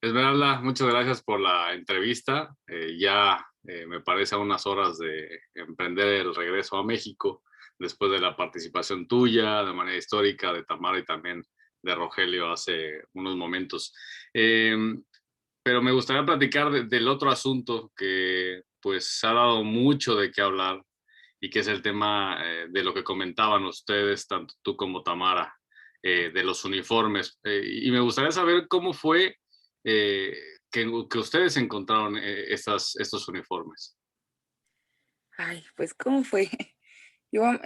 Esmeralda, muchas gracias por la entrevista. Me parece a unas horas de emprender el regreso a México, después de la participación tuya de manera histórica de Tamara y también de Rogelio hace unos momentos. Eh, pero me gustaría platicar del otro asunto que pues ha dado mucho de qué hablar y que es el tema de lo que comentaban ustedes, tanto tú como Tamara, de los uniformes. Y me gustaría saber cómo fue eh, que ustedes encontraron estos uniformes. Ay, pues, ¿cómo fue? Íbamos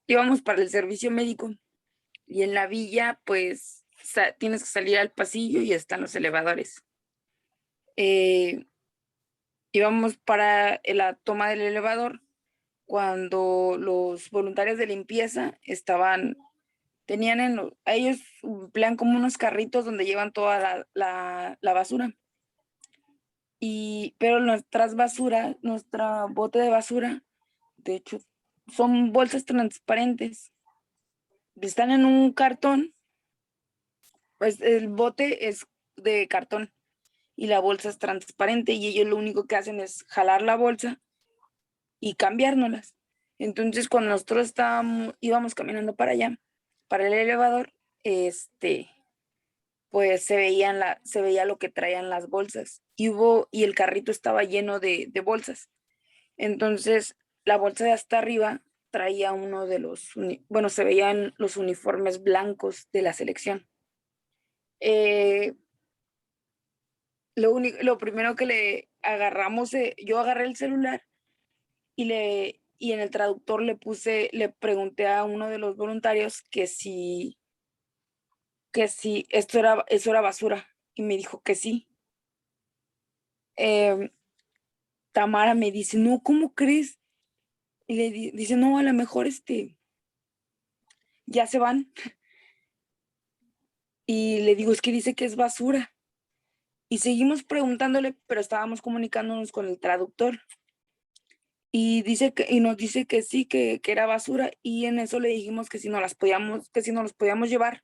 íbamos para el servicio médico y en la villa, pues, tienes que salir al pasillo y están los elevadores. Eh, Íbamos para la toma del elevador cuando los voluntarios de limpieza tenían ellos emplean como unos carritos donde llevan toda la basura. Pero nuestra bote de basura, de hecho, son bolsas transparentes. Están en un cartón, pues el bote es de cartón y la bolsa es transparente y ellos lo único que hacen es jalar la bolsa y cambiárnoslas. Entonces, cuando nosotros íbamos caminando para allá, para el elevador, pues se veía lo que traían las bolsas y el carrito estaba lleno de bolsas. Entonces, la bolsa de hasta arriba traía uno de bueno, se veían los uniformes blancos de la selección. Eh, lo primero que le agarramos, yo agarré el celular y en el traductor le pregunté a uno de los voluntarios que si eso era basura y me dijo que sí. Em, Tamara me dice, no, ¿cómo crees? Y dice, no, a lo mejor ya se van. Y le digo, es que dice que es basura. Y seguimos preguntándole, pero estábamos comunicándonos con el traductor. Y nos dice que sí, que era basura. Y en eso le dijimos que si que si nos los podíamos llevar.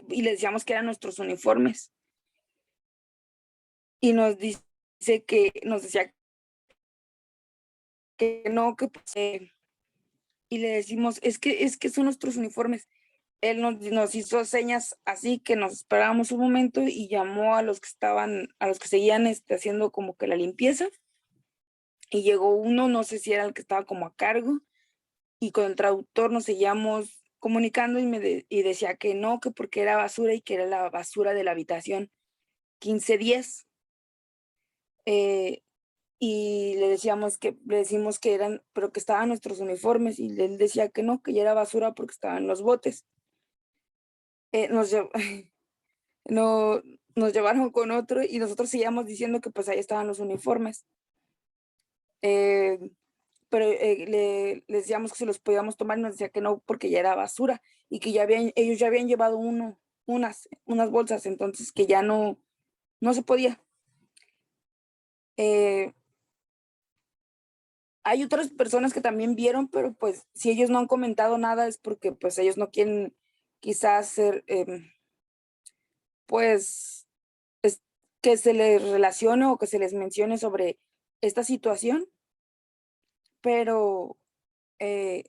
Y le decíamos que eran nuestros uniformes. Y nos decía que no, y le decimos, es que son nuestros uniformes. Él nos hizo señas así que nos esperábamos un momento y llamó a los que seguían haciendo como que la limpieza. Y llegó uno, no sé si era el que estaba como a cargo, y con el traductor nos seguíamos comunicando y decía que no, que porque era basura y que era la basura de la habitación 1510. Eh, y le decimos que eran, pero que estaban nuestros uniformes, y él decía que no, que ya era basura porque estaban los botes. Eh, nos, lle- no, Nos llevaron con otro y nosotros seguíamos diciendo que pues ahí estaban los uniformes. Eh, pero le decíamos que si los podíamos tomar y nos decía que no porque ya era basura y que ellos ya habían llevado unas bolsas, entonces que ya no se podía. Eh, Hay otras personas que también vieron, pero pues si ellos no han comentado nada es porque pues ellos no quieren quizás pues es- que se les relacione o que se les mencione sobre esta situación, pero eh,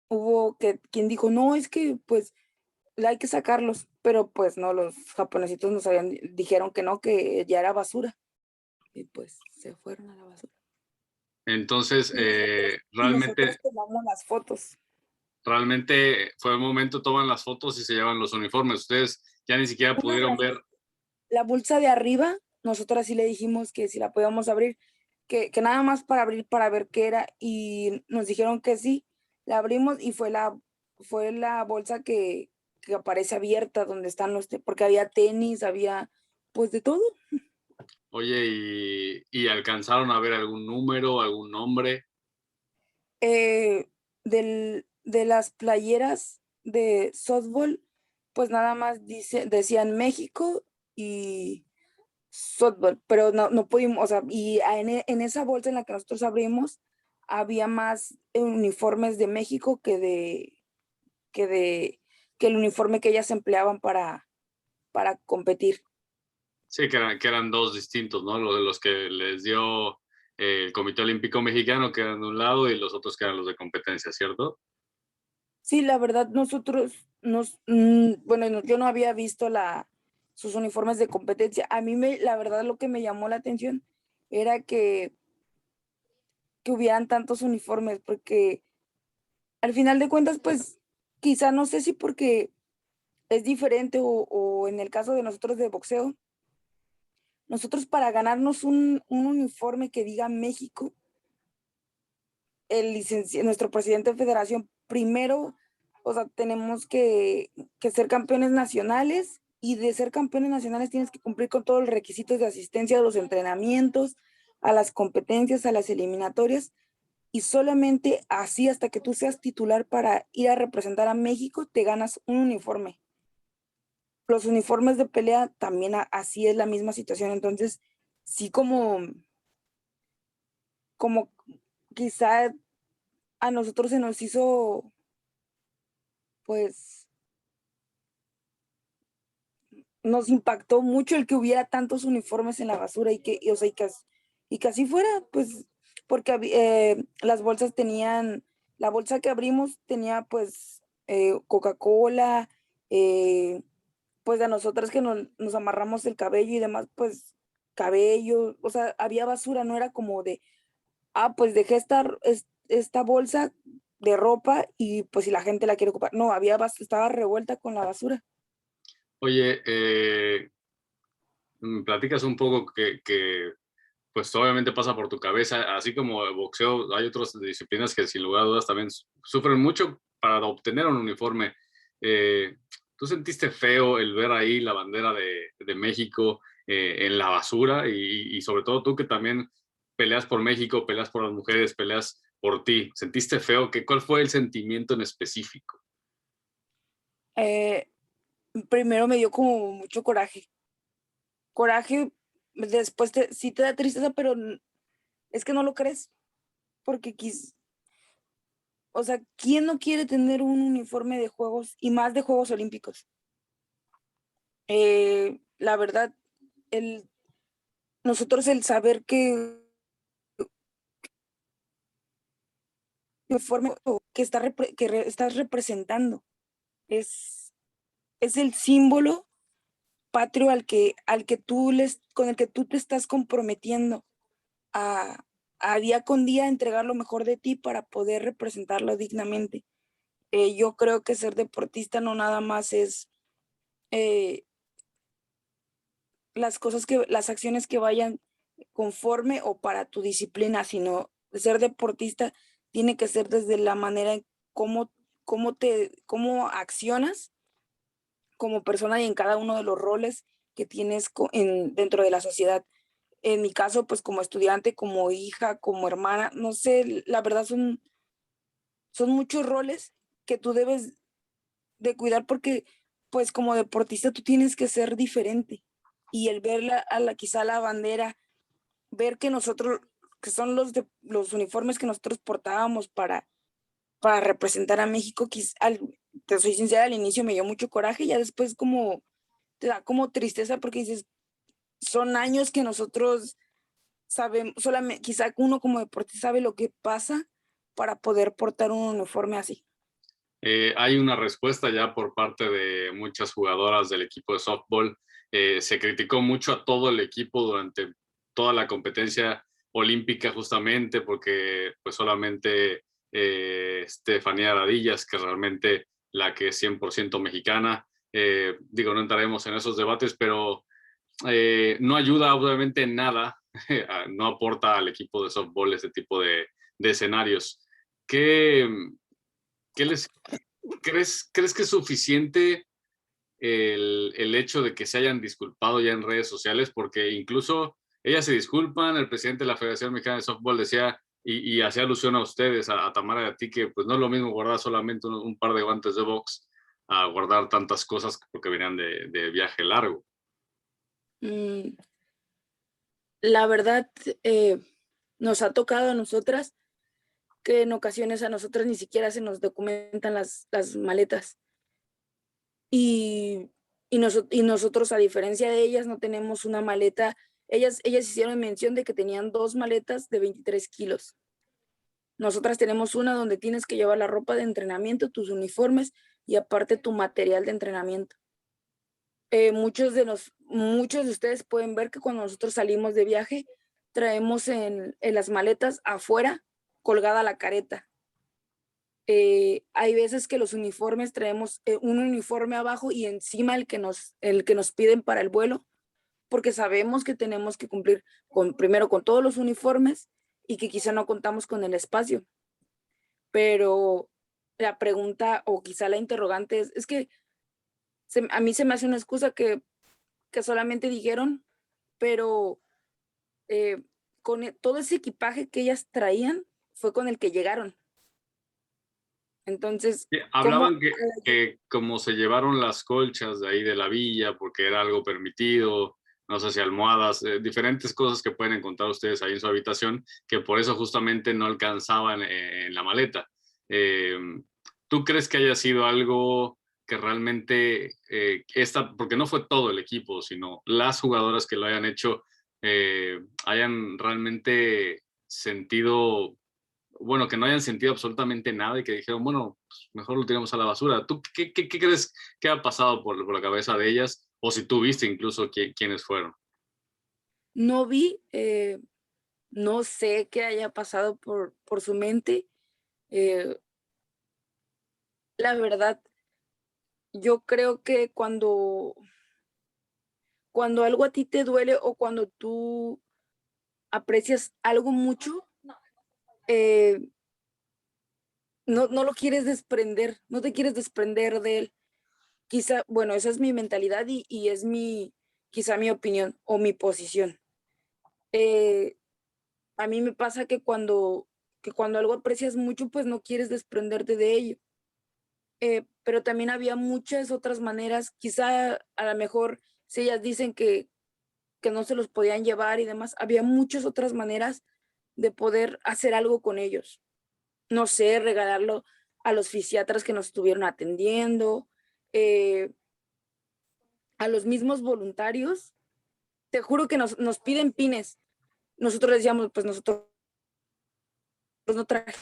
hubo quien dijo, no, es que pues hay que sacarlos, pero pues no, los japonesitos dijeron que no, que ya era basura y pues se fueron a la basura. Entonces, Y nosotros tomamos las fotos. realmente fue el momento, toman las fotos y se llevan los uniformes. Ustedes ya ni siquiera Una de pudieron las ver. La bolsa de arriba, nosotras sí le dijimos que si la podíamos abrir, que nada más para abrir para ver qué era, y nos dijeron que sí, la abrimos y fue la bolsa que aparece abierta donde están porque había tenis, había pues de todo. Oye, y alcanzaron a ver algún número, algún nombre. Eh, de las playeras de softball, pues nada más decían México y softball, pero no pudimos, o sea, en esa bolsa en la que nosotros abrimos, había más uniformes de México que de, que el uniforme que ellas empleaban para competir. Sí, que eran dos distintos, ¿no? Los que les dio el Comité Olímpico Mexicano, que eran de un lado, y los otros que eran los de competencia, ¿cierto? Sí, la verdad, bueno, yo no había visto sus uniformes de competencia. La verdad, lo que me llamó la atención era que hubieran tantos uniformes, porque al final de cuentas, pues, quizá no sé si porque es diferente o en el caso de nosotros de boxeo, nosotros para ganarnos un uniforme que diga México, nuestro presidente de federación, primero, o sea, tenemos que ser campeones nacionales, y de ser campeones nacionales tienes que cumplir con todos los requisitos de asistencia a los entrenamientos, a las competencias, a las eliminatorias, y solamente así, hasta que tú seas titular para ir a representar a México, te ganas un uniforme. Los uniformes de pelea también así es la misma situación. Entonces, sí, como quizá a nosotros se nos hizo, pues, nos impactó mucho el que hubiera tantos uniformes en la basura, o sea, y que así fuera, pues, porque las bolsas la bolsa que abrimos tenía, pues, Coca-Cola, pues a nosotras que nos amarramos el cabello y demás, pues, cabello, o sea, había basura, no era como pues dejé esta bolsa de ropa y pues si la gente la quiere ocupar. No, estaba revuelta con la basura. Oye, platicas un poco pues obviamente pasa por tu cabeza, así como el boxeo, hay otras disciplinas que sin lugar a dudas también sufren mucho para obtener un uniforme. ¿Tú sentiste feo el ver ahí la bandera de México en la basura? Y sobre todo tú que también peleas por México, peleas por las mujeres, peleas por ti. ¿Sentiste feo? ¿Cuál fue el sentimiento en específico? Eh, Primero me dio como mucho coraje. Coraje, después sí te da tristeza, pero es que no lo crees, porque o sea, ¿quién no quiere tener un uniforme de juegos y más de Juegos Olímpicos? La verdad, el, nosotros el saber que uniforme estás representando es el símbolo patrio con el que tú te estás comprometiendo a, a día con día entregar lo mejor de ti para poder representarlo dignamente. Yo creo que ser deportista no nada más es eh, las acciones que vayan conforme o para tu disciplina, sino ser deportista tiene que ser desde la manera en cómo accionas como persona y en cada uno de los roles que tienes dentro de la sociedad. En mi caso, pues como estudiante, como hija, como hermana, no sé, la verdad son muchos roles que tú debes de cuidar, porque pues como deportista tú tienes que ser diferente, y el ver quizá la bandera, ver que nosotros, que son los uniformes que nosotros portábamos para representar a México, te soy sincera, al inicio me dio mucho coraje, y ya después como te da como tristeza, porque dices, son años que nosotros sabemos, solamente quizá uno como deportista sabe lo que pasa para poder portar un uniforme así. Hay una respuesta ya por parte de muchas jugadoras del equipo de softball. Se criticó mucho a todo el equipo durante toda la competencia olímpica, justamente porque pues solamente Estefanía Radillas, que realmente la que es 100% mexicana, digo, no entraremos en esos debates, pero no ayuda obviamente en nada, no aporta al equipo de softball ese tipo de escenarios. ¿Qué, qué les ¿Crees que es suficiente el hecho de que se hayan disculpado ya en redes sociales? Porque incluso ellas se disculpan, el presidente de la Federación Mexicana de Softball decía y hacía alusión a ustedes, a Tamara y a ti, que pues no es lo mismo guardar solamente un par de guantes de box a guardar tantas cosas porque venían de viaje largo. Mm, la verdad, nos ha tocado a nosotras que en ocasiones a nosotras ni siquiera se nos documentan las maletas. Y y nosotros, a diferencia de ellas, no tenemos una maleta. Ellas hicieron mención de que tenían 2 maletas de 23 kilos. Nosotras tenemos una donde tienes que llevar la ropa de entrenamiento, tus uniformes y aparte tu material de entrenamiento. Muchos de ustedes pueden ver que cuando nosotros salimos de viaje, traemos en las maletas afuera colgada la careta. Hay veces que los uniformes traemos un uniforme abajo y encima el que nos piden para el vuelo, porque sabemos que tenemos que cumplir primero con todos los uniformes y que quizá no contamos con el espacio. Pero la pregunta o quizá la interrogante es que a mí se me hace una excusa que solamente dijeron, pero todo ese equipaje que ellas traían fue con el que llegaron. Entonces, hablaban que como se llevaron las colchas de ahí de la villa porque era algo permitido, no sé si almohadas, diferentes cosas que pueden encontrar ustedes ahí en su habitación, que por eso justamente no alcanzaban en la maleta. ¿Tú crees que haya sido algo que realmente, porque no fue todo el equipo, sino las jugadoras que lo hayan hecho, hayan realmente sentido, bueno, que no hayan sentido absolutamente nada y que dijeron, bueno, pues mejor lo tiramos a la basura? ¿Tú qué crees que ha pasado por la cabeza de ellas? O si tú viste incluso quiénes fueron. No vi, no sé qué haya pasado por su mente. La verdad, yo creo que cuando algo a ti te duele o cuando tú aprecias algo mucho, no lo quieres desprender, no te quieres desprender de él. Quizá, bueno, esa es mi mentalidad y es quizá mi opinión o mi posición. A mí me pasa que cuando algo aprecias mucho, pues no quieres desprenderte de ello. Pero también había muchas otras maneras, quizá a lo mejor si ellas dicen que no se los podían llevar y demás, había muchas otras maneras de poder hacer algo con ellos. No sé, regalarlo a los fisiatras que nos estuvieron atendiendo, a los mismos voluntarios. Te juro que nos piden pines. Nosotros les decíamos, pues nosotros no trajimos.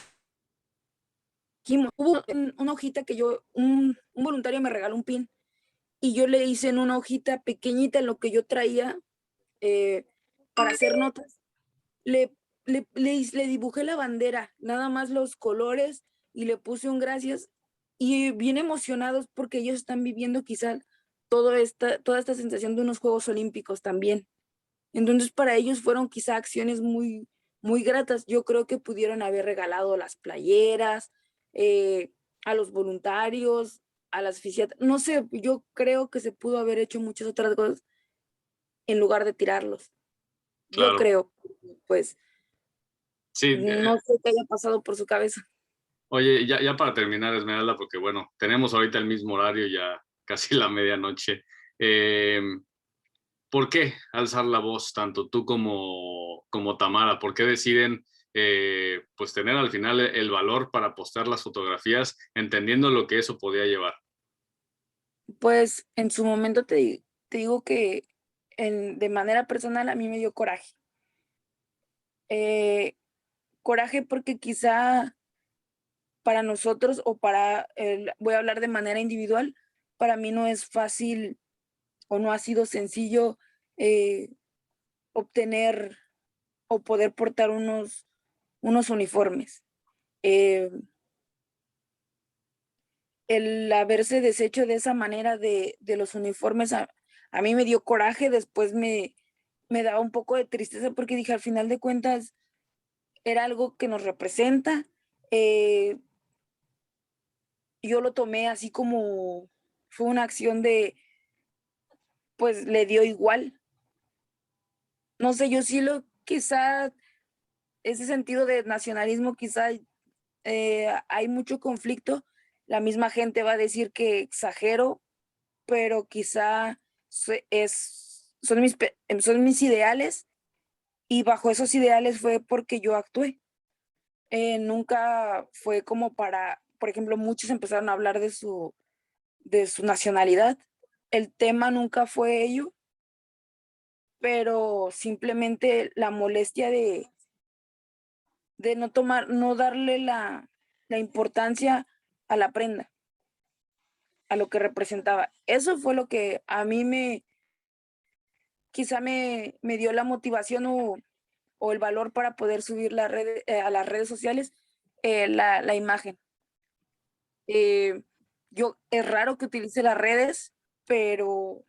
Hubo una hojita que un voluntario me regaló un pin y yo le hice en una hojita pequeñita en lo que yo traía para hacer notas. Le dibujé la bandera, nada más los colores y le puse un gracias y bien emocionados porque ellos están viviendo quizá toda esta sensación de unos Juegos Olímpicos también. Entonces para ellos fueron quizá acciones muy, muy gratas. Yo creo que pudieron haber regalado las playeras, a los voluntarios, a las fisiatras. No sé, yo creo que se pudo haber hecho muchas otras cosas en lugar de tirarlos. Yo Claro. creo, pues, Sí, no sé qué haya pasado por su cabeza. oye, ya para terminar, Esmeralda, porque bueno, tenemos ahorita el mismo horario, ya casi la medianoche. ¿Por qué alzar la voz tanto tú como Tamara? ¿Por qué deciden pues tener al final el valor para postear las fotografías entendiendo lo que eso podía llevar? Pues en su momento te digo que de manera personal a mí me dio coraje. Coraje porque quizá para nosotros o voy a hablar de manera individual, para mí no es fácil o no ha sido sencillo obtener o poder portar unos uniformes. El haberse deshecho de esa manera de los uniformes a mí me dio coraje, después me daba un poco de tristeza porque dije, al final de cuentas, era algo que nos representa. Yo lo tomé así como fue una acción pues le dio igual. No sé, yo sí quizá ese sentido de nacionalismo, quizá hay mucho conflicto. La misma gente va a decir que exagero, pero quizá son mis ideales y bajo esos ideales fue porque yo actué. Nunca fue como por ejemplo, muchos empezaron a hablar de su nacionalidad el tema nunca fue ello, pero simplemente la molestia de no darle la importancia a la prenda, a lo que representaba. Eso fue lo que a mí quizá me dio la motivación o el valor para poder subir a las redes sociales la imagen. Es raro que utilice las redes, pero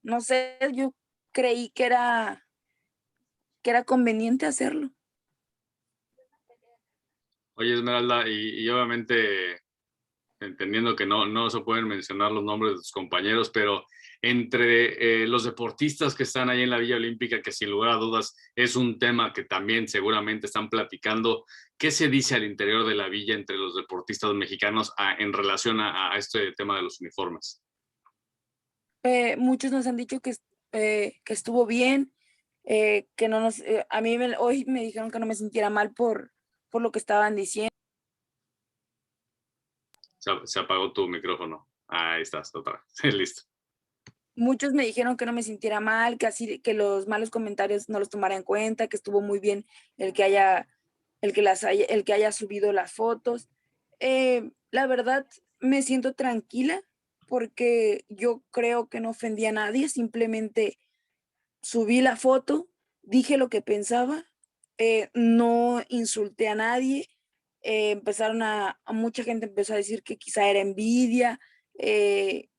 no sé, yo creí que era conveniente hacerlo. Oye, Esmeralda, y obviamente entendiendo que no se pueden mencionar los nombres de tus compañeros, pero entre los deportistas que están ahí en la Villa Olímpica, que sin lugar a dudas es un tema que también seguramente están platicando, ¿qué se dice al interior de la villa entre los deportistas mexicanos en relación a este tema de los uniformes? Muchos nos han dicho que estuvo bien, que no nos, a mí hoy me dijeron que no me sintiera mal por lo que estaban diciendo. Se apagó tu micrófono. Ahí estás, otra vez. Listo. Muchos me dijeron que no me sintiera mal, que los malos comentarios no los tomara en cuenta, que estuvo muy bien el que haya subido las fotos. La verdad, me siento tranquila porque yo creo que no ofendí a nadie, simplemente subí la foto, dije lo que pensaba, no insulté a nadie, mucha gente empezó a decir que quizá era envidia, que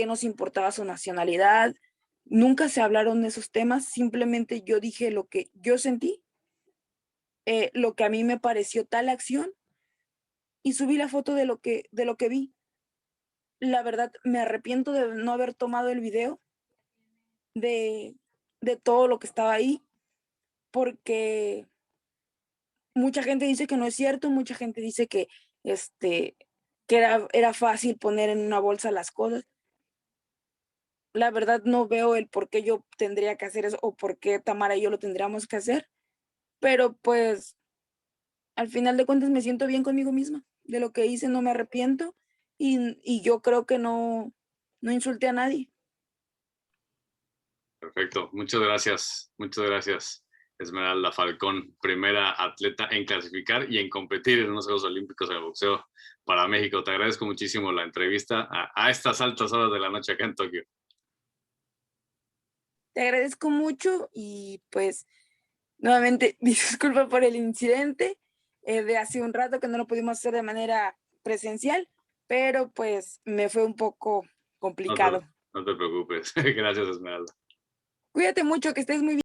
nos importaba su nacionalidad. Nunca se hablaron de esos temas, simplemente yo dije lo que yo sentí, lo que a mí me pareció tal acción y subí la foto de lo que vi. La verdad, me arrepiento de no haber tomado el video de, de todo lo que estaba ahí, porque mucha gente dice que no es cierto, mucha gente dice este, que era fácil poner en una bolsa las cosas. La verdad no veo el por qué yo tendría que hacer eso o por qué Tamara y yo lo tendríamos que hacer, pero pues al final de cuentas me siento bien conmigo misma. De lo que hice no me arrepiento y yo creo que no insulté a nadie. Perfecto. Muchas gracias, Esmeralda Falcón, primera atleta en clasificar y en competir en unos Juegos Olímpicos de boxeo para México. Te agradezco muchísimo la entrevista a estas altas horas de la noche acá en Tokio. Te agradezco mucho y pues nuevamente disculpa por el incidente de hace un rato que no lo pudimos hacer de manera presencial, pero pues me fue un poco No te, complicado. no te preocupes. Gracias, Esmeralda. Cuídate mucho, que estés muy bien.